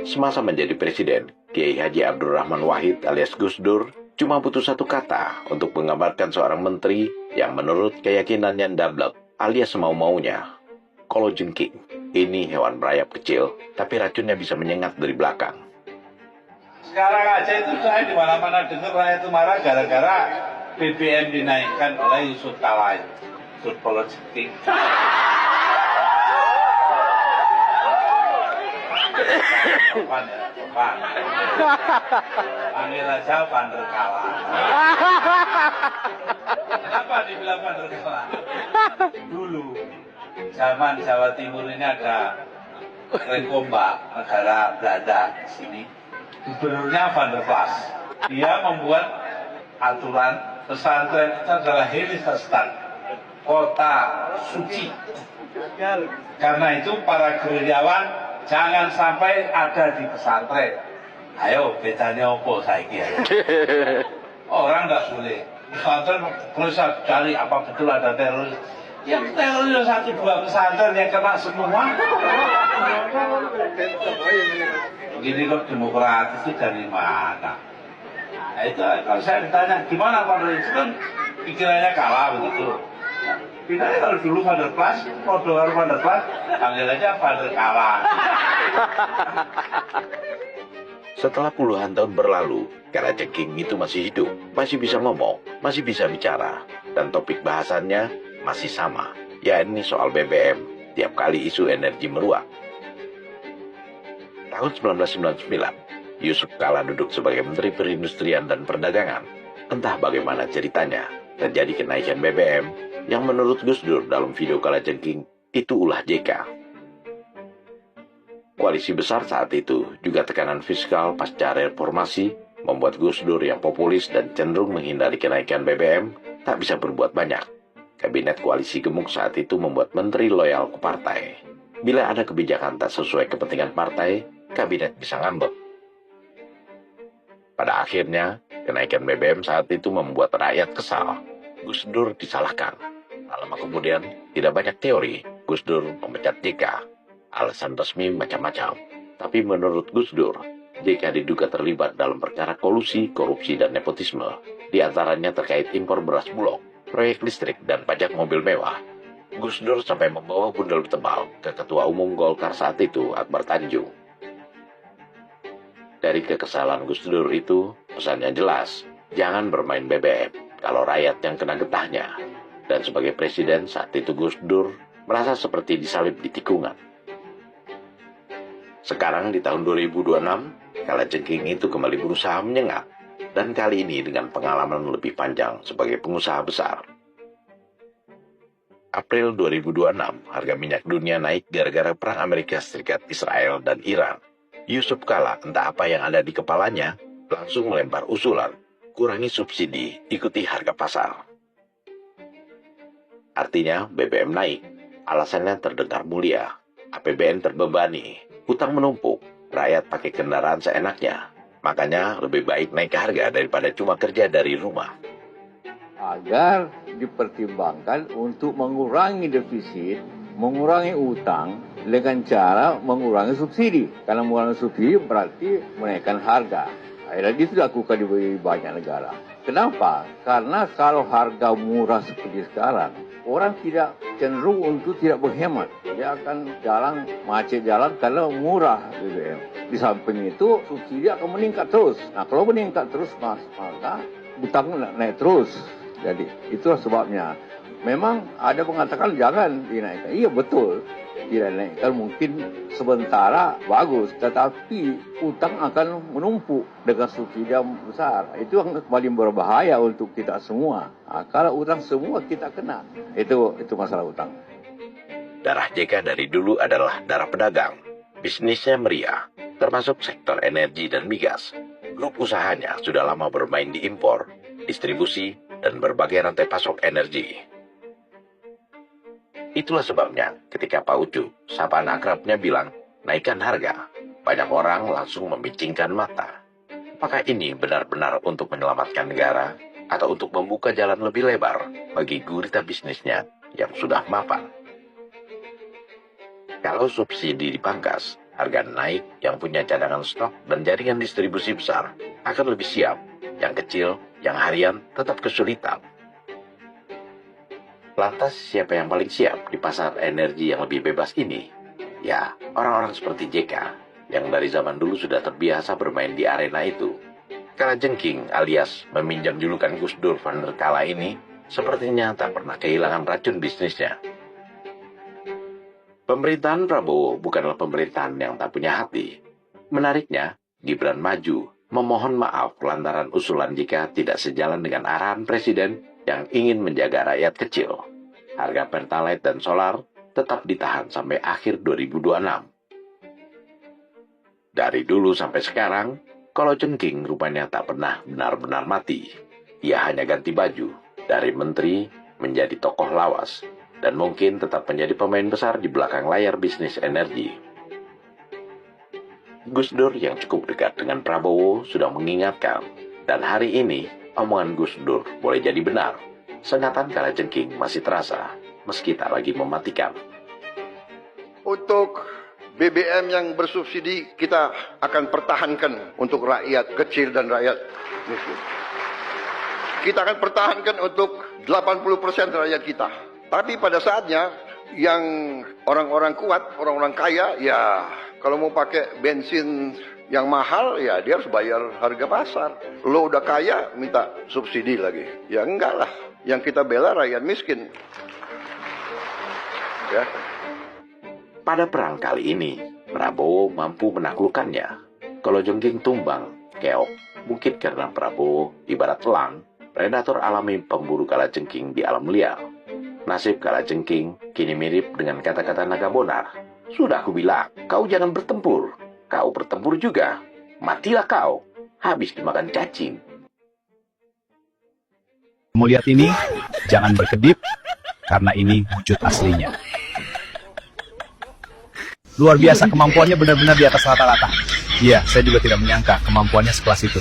Semasa menjadi presiden, Kiai Haji Abdurrahman Wahid alias Gus Dur cuma butuh satu kata untuk menggambarkan seorang menteri yang menurut keyakinannya dablek alias mau-maunya. Kalajengking, ini hewan berayap kecil, tapi racunnya bisa menyengat dari belakang. Sekarang aja itu saya di mana-mana dengar rakyat itu marah gara-gara BBM dinaikkan oleh Yusuf Kala, Yusuf Kalajengking. Sopan ya, sopan. Panggil aja Vander Kala. Kenapa dibilang Vander Kala? Dulu, zaman Jawa Timur ini ada Rekomba, negara Belanda di sini. Gubernurnya Van der Plas. Dia membuat aturan pesantren itu adalah Heiligstad, kota suci. Karena itu para gerilyawan jangan sampai ada di pesantren. Ayo, bedanya apa saiki ya? Orang nggak boleh. Pesantren terus cari apa betul ada teroris. Yang teroris satu dua pesantren yang kena semua. Begini kok demokratis itu dari mana? Nah itu kalau saya ditanya gimana Pak itu kan pikirannya kalah begitu. Kita kalau dulu Van der Plas, Rodoar Van der Plas, panggil aja Van der Kala. Setelah puluhan tahun berlalu, Kalajengking itu masih hidup, masih bisa ngomong, masih bisa bicara, dan topik bahasannya masih sama, yakni soal BBM, tiap kali isu energi meluap. Tahun 1999, Yusuf Kala duduk sebagai Menteri Perindustrian dan Perdagangan. Entah bagaimana ceritanya, terjadi kenaikan BBM yang menurut Gus Dur dalam video Kalajengking itu ulah JK. Koalisi besar saat itu juga tekanan fiskal pasca reformasi membuat Gus Dur yang populis dan cenderung menghindari kenaikan BBM tak bisa berbuat banyak. Kabinet koalisi gemuk saat itu membuat menteri loyal ke partai. Bila ada kebijakan tak sesuai kepentingan partai, kabinet bisa ngambek. Pada akhirnya, kenaikan BBM saat itu membuat rakyat kesal. Gus Dur disalahkan. Tak lama kemudian, tidak banyak teori, Gus Dur memecat JK. Alasan resmi macam-macam. Tapi menurut Gus Dur, JK diduga terlibat dalam perkara kolusi, korupsi, dan nepotisme. Di antaranya terkait impor beras Bulog, proyek listrik, dan pajak mobil mewah. Gus Dur sampai membawa bundel tebal ke Ketua Umum Golkar saat itu, Akbar Tanjung. Dari kekesalan Gus Dur itu, pesannya jelas, jangan bermain BBM kalau rakyat yang kena getahnya. Dan sebagai presiden saat itu Gus Dur merasa seperti disalib di tikungan. Sekarang di tahun 2026, Kalajengking itu kembali berusaha menyengat. Dan kali ini dengan pengalaman lebih panjang sebagai pengusaha besar. April 2026, harga minyak dunia naik gara-gara perang Amerika Serikat, Israel, dan Iran. Yusuf Kala, entah apa yang ada di kepalanya, langsung melempar usulan, kurangi subsidi, ikuti harga pasar. Artinya BBM naik, alasannya terdengar mulia, APBN terbebani, hutang menumpuk, rakyat pakai kendaraan seenaknya. Makanya lebih baik naik harga daripada cuma kerja dari rumah. Agar dipertimbangkan untuk mengurangi defisit, mengurangi utang dengan cara mengurangi subsidi. Karena mengurangi subsidi berarti menaikkan harga. Dan itu dilakukan di banyak negara. Kenapa? Karena kalau harga murah seperti sekarang, orang tidak cenderung untuk tidak berhemat. Dia akan macet jalan karena murah BBM. Di samping itu, subsidi akan meningkat terus. Nah, kalau meningkat terus, maka utang naik terus. Jadi, itulah sebabnya. Memang ada mengatakan jangan dinaikkan. Iya, betul. Tidak naikkan mungkin sementara bagus. Tetapi utang akan menumpuk dengan subsidi yang besar. Itu yang paling berbahaya untuk kita semua. Nah, kalau utang semua kita kena. Itu masalah utang. Darah JK dari dulu adalah darah pedagang. Bisnisnya meriah, termasuk sektor energi dan migas. Grup usahanya sudah lama bermain di impor, distribusi, dan berbagai rantai pasok energi. Itulah sebabnya ketika Pak Ucu, sapaan akrabnya bilang, naikkan harga, banyak orang langsung memicingkan mata. Apakah ini benar-benar untuk menyelamatkan negara atau untuk membuka jalan lebih lebar bagi gurita bisnisnya yang sudah mapan? Kalau subsidi dipangkas, Harga naik, yang punya cadangan stok dan jaringan distribusi besar akan lebih siap. Yang kecil, yang harian tetap kesulitan. Lantas siapa yang paling siap di pasar energi yang lebih bebas ini? Ya, orang-orang seperti JK yang dari zaman dulu sudah terbiasa bermain di arena itu. Kalajengking alias meminjam julukan Gus Dur van der Kala ini sepertinya tak pernah kehilangan racun bisnisnya. Pemerintahan Prabowo bukanlah pemerintahan yang tak punya hati. Menariknya, Gibran maju, memohon maaf lantaran usulan jika tidak sejalan dengan arahan Presiden yang ingin menjaga rakyat kecil. Harga Pertalite dan solar tetap ditahan sampai akhir 2026. Dari dulu sampai sekarang, Kalajengking rupanya tak pernah benar-benar mati. Ia hanya ganti baju, dari menteri menjadi tokoh lawas, dan mungkin tetap menjadi pemain besar di belakang layar bisnis energi. Gus Dur yang cukup dekat dengan Prabowo sudah mengingatkan, dan hari ini omongan Gus Dur boleh jadi benar. Sengatan Kalajengking masih terasa, meski tak lagi mematikan. Untuk BBM yang bersubsidi kita akan pertahankan untuk rakyat kecil dan rakyat miskin. Kita akan pertahankan untuk 80% rakyat kita. Tapi pada saatnya yang orang-orang kuat, orang-orang kaya, ya kalau mau pakai bensin yang mahal, ya dia harus bayar harga pasar. Lo udah kaya, minta subsidi lagi. Ya enggak lah, yang kita bela rakyat miskin. Ya. Pada perang kali ini, Prabowo mampu menaklukkannya. Kalajengking tumbang, keok, mungkin karena Prabowo ibarat elang, predator alami pemburu kalajengking di alam liar. Nasib Kalajengking kini mirip dengan kata-kata naga bonar. Sudah aku bilang, kau jangan bertempur. Kau bertempur juga. Matilah kau. Habis dimakan cacing. Mau lihat ini? Jangan berkedip, karena ini wujud aslinya. Luar biasa, kemampuannya benar-benar di atas rata-rata. Iya, saya juga tidak menyangka kemampuannya sekelas itu.